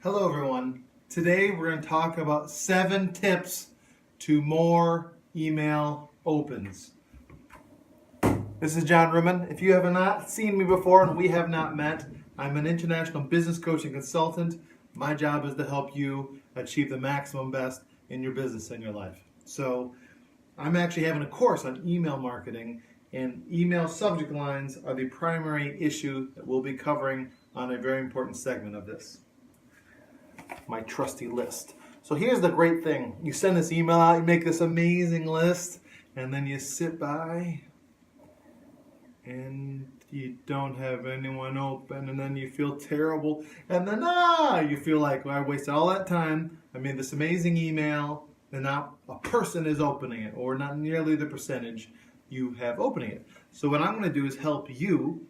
Hello everyone. Today we're going to talk about 7 tips to more email opens. This is John Ruman. If you have not seen me before and we have not met, I'm an international business coach and consultant. My job is to help you achieve the maximum best in your business and your life. So I'm actually having a course on email marketing, and email subject lines are the primary issue that we'll be covering on a very important segment of this. My trusty list. So here's the great thing. You send this email out, you make this amazing list, and then you sit by and you don't have anyone open, and then you feel terrible, and then you feel like, well, I wasted all that time. I made this amazing email, and not a person is opening it, or not nearly the percentage you have opening it. So what I'm going to do is help you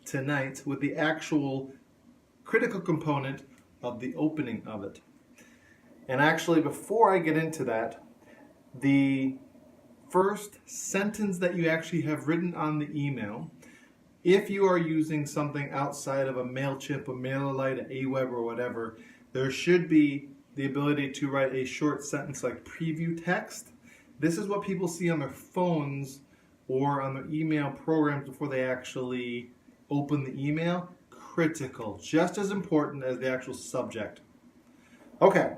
tonight with the actual critical component of the opening of it. And actually, before I get into that, the first sentence that you actually have written on the email, if you are using something outside of a MailChimp, a MailerLite, an Aweber, or whatever, there should be the ability to write a short sentence like preview text. This is what people see on their phones or on their email programs before they actually open the email. Critical, just as important as the actual subject. Okay,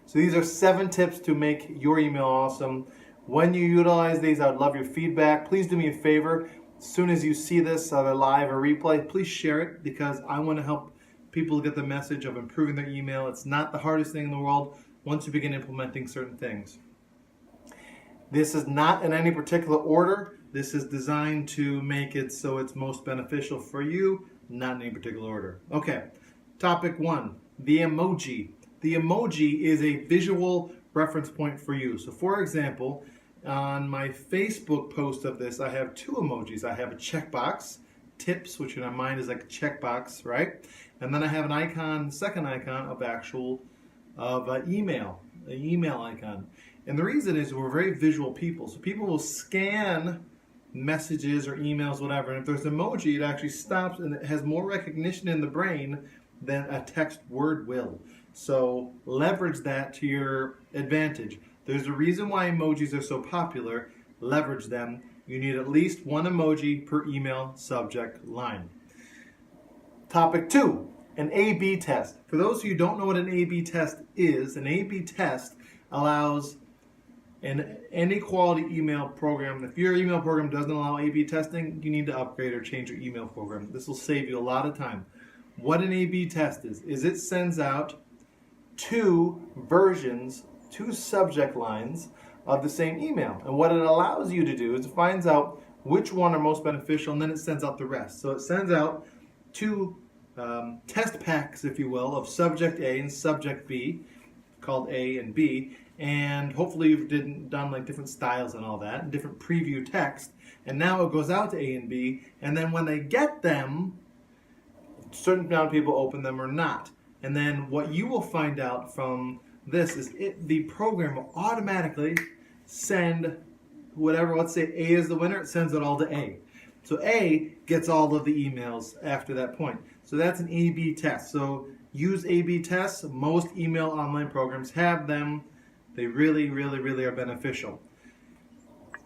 so these are 7 tips to make your email awesome. When you utilize these, I would love your feedback. Please do me a favor. As soon as you see this, either live or replay, please share it, because I want to help people get the message of improving their email. It's not the hardest thing in the world once you begin implementing certain things. This is not in any particular order. This is designed to make it so it's most beneficial for you, not in any particular order. Okay, topic 1, the emoji. The emoji is a visual reference point for you. So for example, on my Facebook post of this, I have 2 emojis. I have a checkbox, tips, which in my mind is like a checkbox, right? And then I have an icon, second icon of email, an email icon. And the reason is we're very visual people. So people will scan messages or emails, whatever, and if there's an emoji, it actually stops and it has more recognition in the brain than a text word will. So leverage that to your advantage. There's a reason why emojis are so popular. Leverage them. You need at least 1 emoji per email subject line. Topic 2, an A/B test. For those of you who don't know what an A/B test is, an A/B test allows in any quality email program, if your email program doesn't allow A/B testing, you need to upgrade or change your email program. This will save you a lot of time. What an A/B test is it sends out 2 versions, 2 subject lines of the same email. And what it allows you to do is it finds out which one are most beneficial, and then it sends out the rest. So it sends out 2 test packs, if you will, of subject A and subject B, called A and B. And hopefully you've done like different styles and all that, and different preview text. And now it goes out to A and B, and then when they get them, a certain amount of people open them or not. And then what you will find out from this is the program will automatically send whatever, let's say A is the winner, it sends it all to A. So A gets all of the emails after that point. So that's an A/B test. So use A/B tests. Most email online programs have them. They really, really, really are beneficial.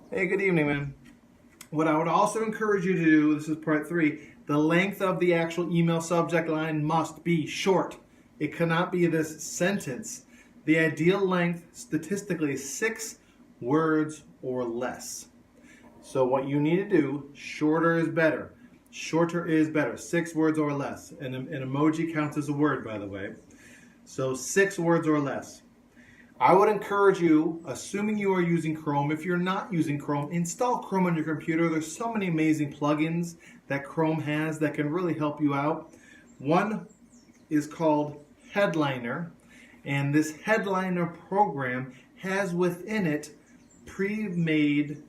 Hey, good evening, man. What I would also encourage you to do, this is part 3, the length of the actual email subject line must be short. It cannot be this sentence. The ideal length statistically is 6 words or less. So what you need to do, shorter is better. Shorter is better, 6 words or less. And an emoji counts as a word, by the way. So 6 words or less. I would encourage you, assuming you are using Chrome, if you're not using Chrome, install Chrome on your computer. There's so many amazing plugins that Chrome has that can really help you out. One is called Headliner, and this Headliner program has within it pre-made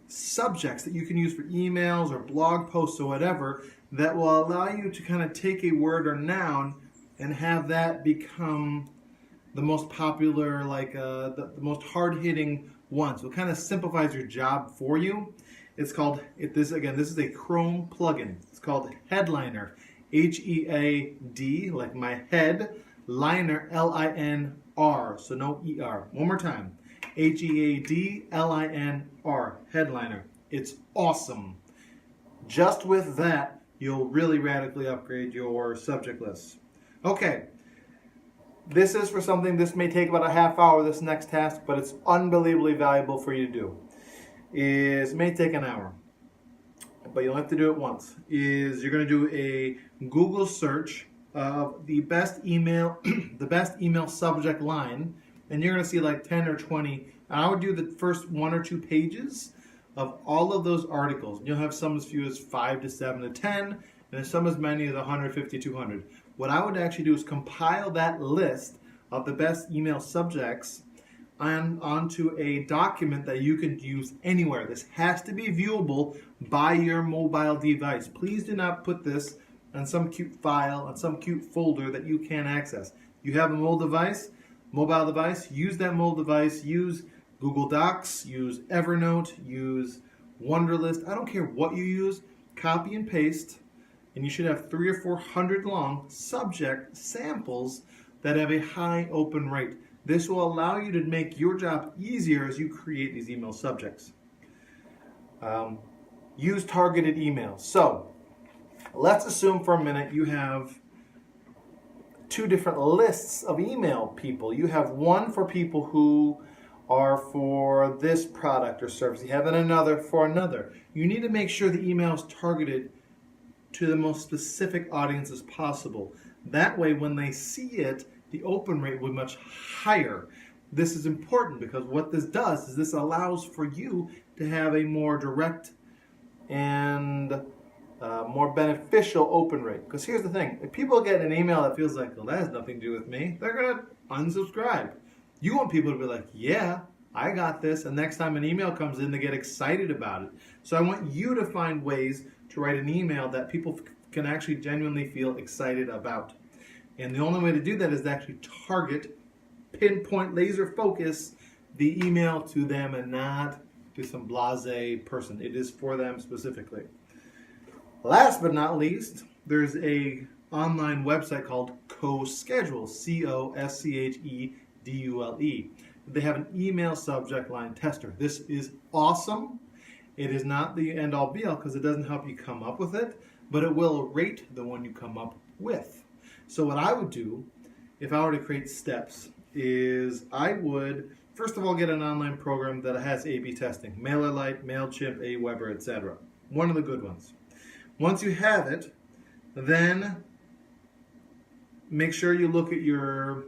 subjects that you can use for emails or blog posts or whatever that will allow you to kind of take a word or noun and have that become the most popular, like the most hard-hitting one. So it kind of simplifies your job for you. It's called, this is a Chrome plugin. It's called Headliner. H-E-A-D, like my head, liner, L-I-N-R, so no E-R. One more time. H-E-A-D-L-I-N-R, headliner. It's awesome. Just with that, you'll really radically upgrade your subject list. Okay, this is for something, this may take about a half hour, this next task, but it's unbelievably valuable for you to do. It may take an hour, but you'll have to do it once. You're going to do a Google search of the best email, the best email subject line, and you're going to see like 10 or 20. And I would do the first 1 or 2 pages of all of those articles. You'll have some as few as 5 to 7 to 10, and some as many as 150, 200. What I would actually do is compile that list of the best email subjects onto a document that you can use anywhere. This has to be viewable by your mobile device. Please do not put this on some cute file, on some cute folder that you can't access. You have a mobile device, use that mobile device, use Google Docs, use Evernote, use Wunderlist. I don't care what you use, copy and paste, and you should have 300 or 400 long subject samples that have a high open rate. This will allow you to make your job easier as you create these email subjects. Use targeted emails. So let's assume for a minute you have 2 different lists of email people. You have one for people who are for this product or service. You have another for another. You need to make sure the email is targeted to the most specific audience as possible. That way, when they see it, the open rate will be much higher. This is important because what this does is this allows for you to have a more direct and more beneficial open rate. Because here's the thing, if people get an email that feels like, well, that has nothing to do with me, they're going to unsubscribe. You want people to be like, yeah, I got this, and next time an email comes in, they get excited about it. So I want you to find ways to write an email that people can actually genuinely feel excited about. And the only way to do that is to actually target, pinpoint, laser focus the email to them and not to some blasé person. It is for them specifically. Last but not least, there's a online website called CoSchedule, C-O-S-C-H-E-D-U-L-E. They have an email subject line tester. This is awesome. It is not the end-all be-all because it doesn't help you come up with it, but it will rate the one you come up with. So what I would do, if I were to create steps, is I would, first of all, get an online program that has A/B testing. MailerLite, MailChimp, Aweber, etc. One of the good ones. Once you have it, then make sure you look at your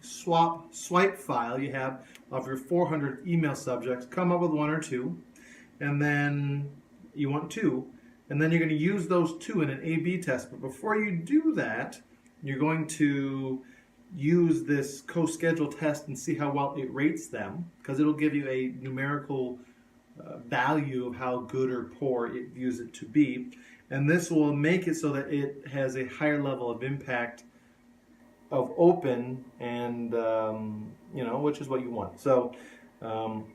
swipe file you have of your 400 email subjects. Come up with 1 or 2, and then you want 2. And then you're going to use those 2 in an A/B test. But before you do that, you're going to use this co-schedule test and see how well it rates them, because it'll give you a numerical value of how good or poor it views it to be. And this will make it so that it has a higher level of impact of open and, which is what you want. So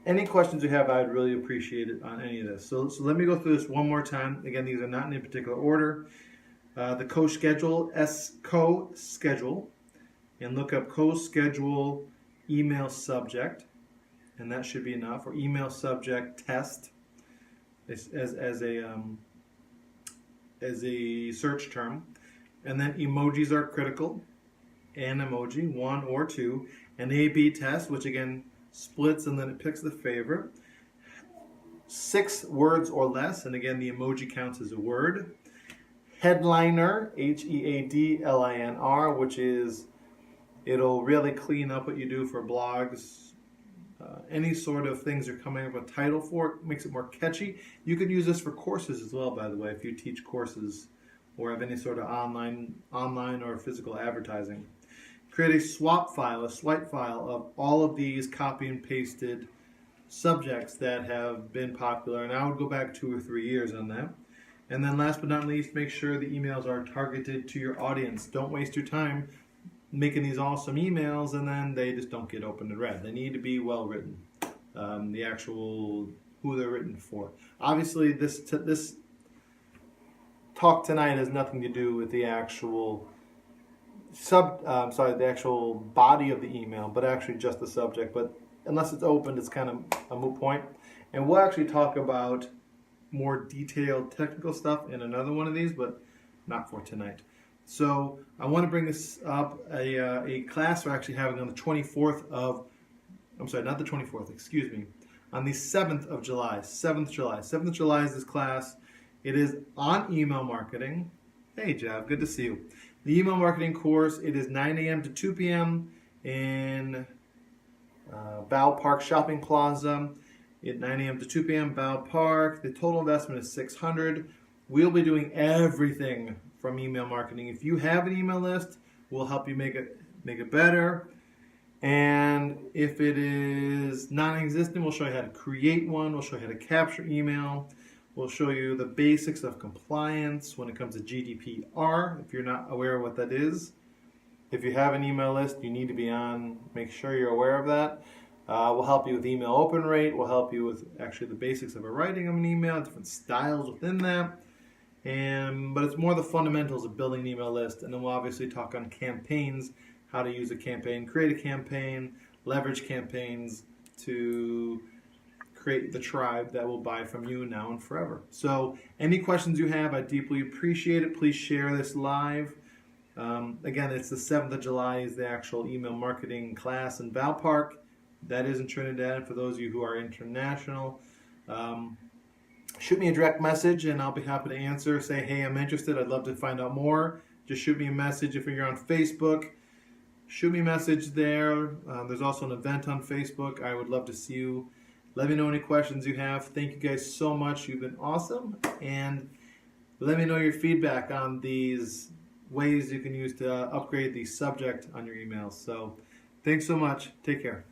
any questions you have, I'd really appreciate it on any of this. So let me go through this one more time. Again, these are not in any particular order. The co-schedule, co-schedule, and look up co-schedule email subject, and that should be enough, or email subject test as a search term. And then emojis are critical, an emoji, 1 or 2, an A/B test, which again splits and then it picks the favorite. 6 words or less, and again the emoji counts as a word. Headliner, Headlinr, which is, it'll really clean up what you do for blogs. Any sort of things you're coming up with a title for, it makes it more catchy. You can use this for courses as well, by the way, if you teach courses or have any sort of online or physical advertising. Create a swap file, a swipe file of all of these copy and pasted subjects that have been popular, and I would go back 2 or 3 years on that. And then last but not least, make sure the emails are targeted to your audience. Don't waste your time making these awesome emails and then they just don't get opened and read. They need to be well written. The actual who they're written for. Obviously, this talk tonight has nothing to do with the actual the actual body of the email, but actually just the subject. But unless it's opened, it's kind of a moot point. And we'll actually talk about more detailed technical stuff in another one of these, but not for tonight. So I want to bring this up, a class we're actually having on the 24th of, I'm sorry, not the 24th, excuse me, on the 7th of July, 7th July. 7th July is this class. It is on email marketing. Hey, Jav, good to see you. The email marketing course, it is 9 a.m. to 2 p.m. in Bow Park Shopping Plaza at 9 a.m. to 2 p.m. Bow Park. The total investment is $600. We'll be doing everything from email marketing. If you have an email list, we'll help you make it better. And if it is non-existent, we'll show you how to create one. We'll show you how to capture email. We'll show you the basics of compliance when it comes to GDPR, if you're not aware of what that is. If you have an email list, you need to be on, make sure you're aware of that. We'll help you with email open rate. We'll help you with actually the basics of writing of an email, different styles within that. But it's more the fundamentals of building an email list. And then we'll obviously talk on campaigns, how to use a campaign, create a campaign, leverage campaigns to create the tribe that will buy from you now and forever. So any questions you have, I deeply appreciate it. Please share this live. Again, it's the 7th of July is the actual email marketing class in Val Park. That is in Trinidad for those of you who are international. Shoot me a direct message and I'll be happy to answer. Say, hey, I'm interested. I'd love to find out more. Just shoot me a message. If you're on Facebook, shoot me a message there. There's also an event on Facebook. I would love to see you. Let me know any questions you have. Thank you guys so much. You've been awesome. And let me know your feedback on these ways you can use to upgrade the subject on your emails. So thanks so much. Take care.